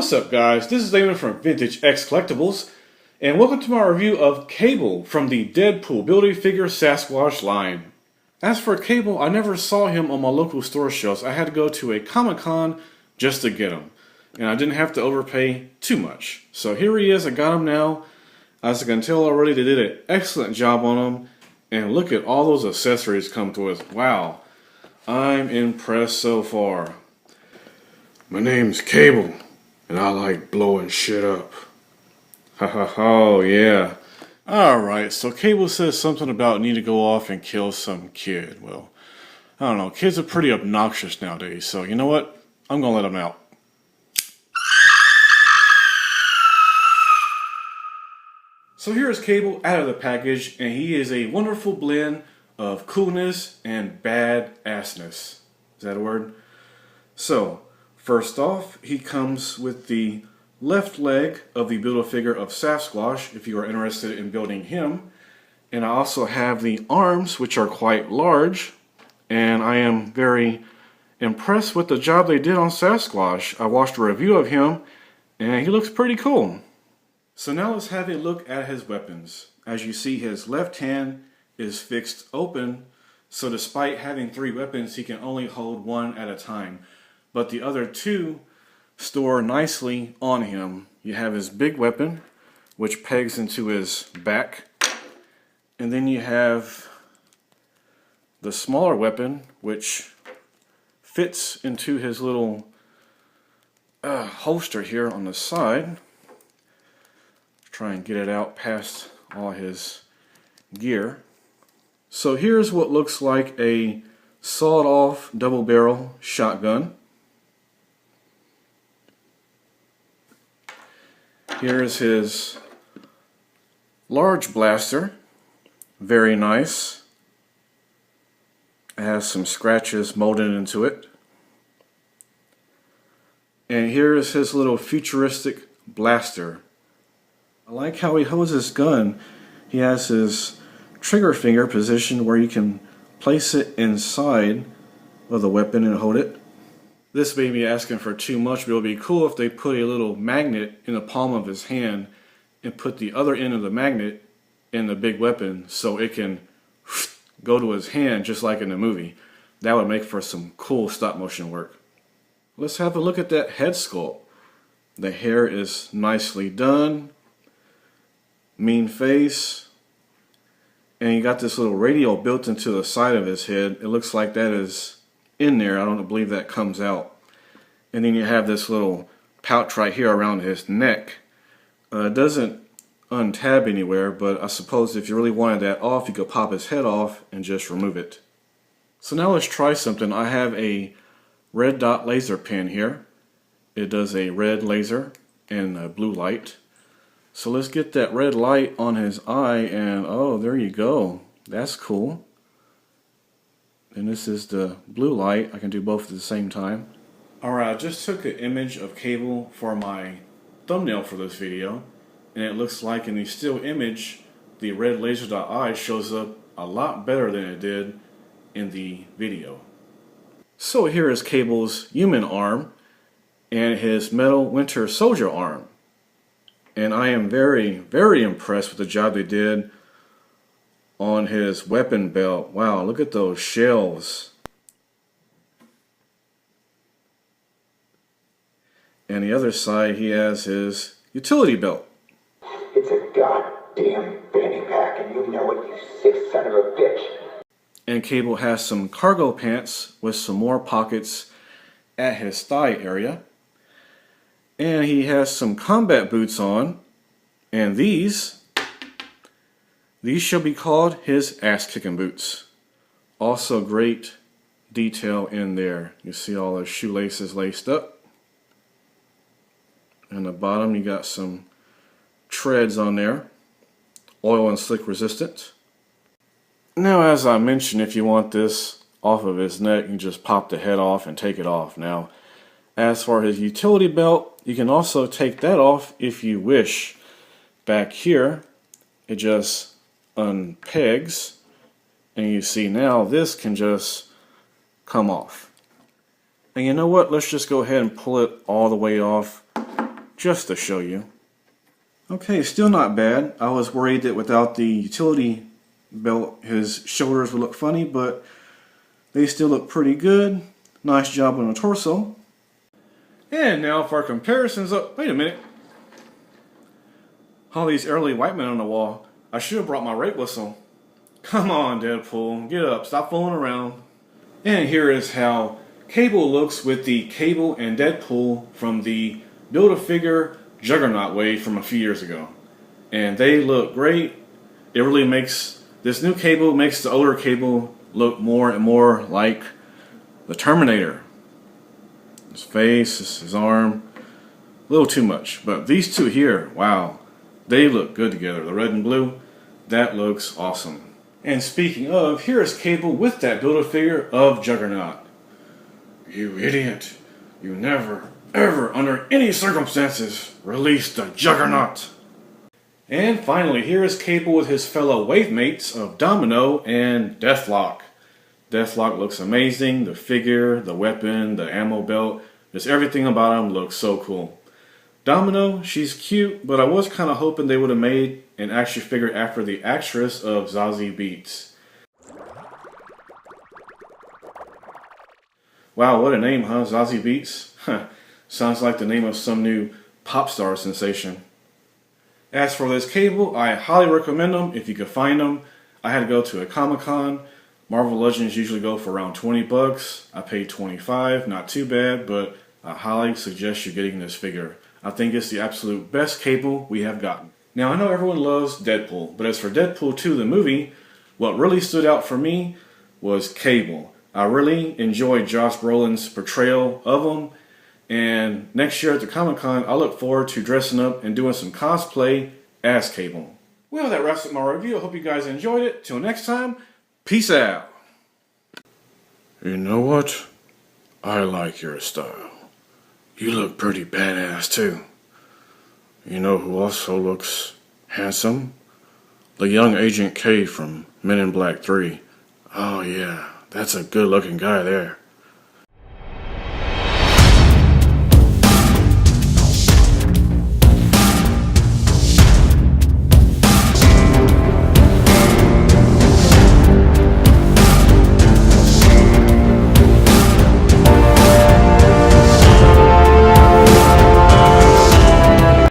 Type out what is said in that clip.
What's up, guys? This is Damon from Vintage X Collectibles, and welcome to my review of Cable from the Deadpool Build-A-Figure Sasquatch line. As for Cable, I never saw him on my local store shelves. I had to go to a Comic-Con just to get him, and I didn't have to overpay too much. So here he is, I got him now. As I can tell already, they did an excellent job on him, and look at all those accessories come to us. Wow, I'm impressed so far. My name's Cable, and I like blowing shit up. Ha ha ha, yeah. Alright, so Cable says something about need to go off and kill some kid. Well, I don't know, kids are pretty obnoxious nowadays, so you know what? I'm gonna let them out. So here's Cable out of the package, and he is a wonderful blend of coolness and badassness. Is that a word? So, first off, he comes with the left leg of the Build-A-Figure of Sasquatch, if you are interested in building him. And I also have the arms, which are quite large, and I am very impressed with the job they did on Sasquatch. I watched a review of him, and he looks pretty cool. So now let's have a look at his weapons. As you see, his left hand is fixed open, so despite having 3 weapons, he can only hold one at a time. But the other 2 store nicely on him. You have his big weapon, which pegs into his back. And then you have the smaller weapon, which fits into his little holster here on the side. Try and get it out past all his gear. So here's what looks like a sawed-off double-barrel shotgun. Here's his large blaster. Very nice. It has some scratches molded into it. And here is his little futuristic blaster. I like how he holds his gun. He has his trigger finger positioned where you can place it inside of the weapon and hold it. This may be asking for too much, but it would be cool if they put a little magnet in the palm of his hand and put the other end of the magnet in the big weapon so it can go to his hand just like in the movie. That would make for some cool stop motion work. Let's have a look at that head sculpt. The hair is nicely done. Mean face. And you got this little radio built into the side of his head. It looks like that is in there. I don't believe that comes out. And then you have this little pouch right here around his neck. It doesn't untab anywhere, but I suppose if you really wanted that off, you could pop his head off and just remove it. So now let's try something. I have a red dot laser pen here. It does a red laser and a blue light. So let's get that red light on his eye, and oh, there you go. That's cool. And this is the blue light. I can do both at the same time. Alright, I just took an image of Cable for my thumbnail for this video, and it looks like in the still image, the red laser dot eye shows up a lot better than it did in the video. So here is Cable's human arm and his metal Winter Soldier arm. And I am very, very impressed with the job they did on his weapon belt. Wow, look at those shells. And the other side, he has his utility belt. It's a goddamn fanny pack, and you know it, you sick son of a bitch. And Cable has some cargo pants with some more pockets at his thigh area. And he has some combat boots on, and these shall be called his ass-kicking boots. Also great detail in there. You see all the shoelaces laced up. And the bottom you got some treads on there, oil and slick resistant. Now, as I mentioned, if you want this off of his neck, you can just pop the head off and take it off. Now, as for his utility belt, you can also take that off if you wish. Back here, it just unpegs, and you see now this can just come off. And you know what? Let's just go ahead and pull it all the way off. just to show you. Okay, still not bad. I was worried that without the utility belt his shoulders would look funny, but they still look pretty good. Nice job on the torso. And now for our comparisons. Wait a minute. All these early white men on the wall. I should have brought my rape whistle. Come on, Deadpool. Get up. Stop fooling around. And here is how Cable looks with the Cable and Deadpool from the Build-A-Figure Juggernaut wave from a few years ago. And they look great. It really makes, this new Cable makes the older Cable look more and more like the Terminator. His face, his arm, a little too much. But these two here, wow, they look good together. The red and blue, that looks awesome. And speaking of, here is Cable with that Build-A-Figure of Juggernaut. You idiot. You never, ever, under any circumstances, release the Juggernaut. And finally, here is Cable with his fellow wave mates of Domino and Deathlock. Deathlock looks amazing. The figure, the weapon, the ammo belt, just everything about him looks so cool. Domino, she's cute, but I was kind of hoping they would have made an action figure after the actress of Zazie Beetz. Wow, what a name, huh? Zazie Beetz? Sounds like the name of some new pop star sensation. As for this Cable, I highly recommend them if you can find them. I had to go to a Comic-Con. Marvel Legends usually go for around 20 bucks. I paid 25, not too bad, but I highly suggest you getting this figure. I think it's the absolute best Cable we have gotten. Now, I know everyone loves Deadpool, but as for Deadpool 2, the movie, what really stood out for me was Cable. I really enjoyed Josh Brolin's portrayal of him, and next year at the Comic-Con, I look forward to dressing up and doing some cosplay as Cable. Well, that wraps up my review. I hope you guys enjoyed it. Till next time, peace out. You know what? I like your style. You look pretty badass too. You know who also looks handsome? The young Agent K from Men in Black 3. Oh yeah, that's a good looking guy there.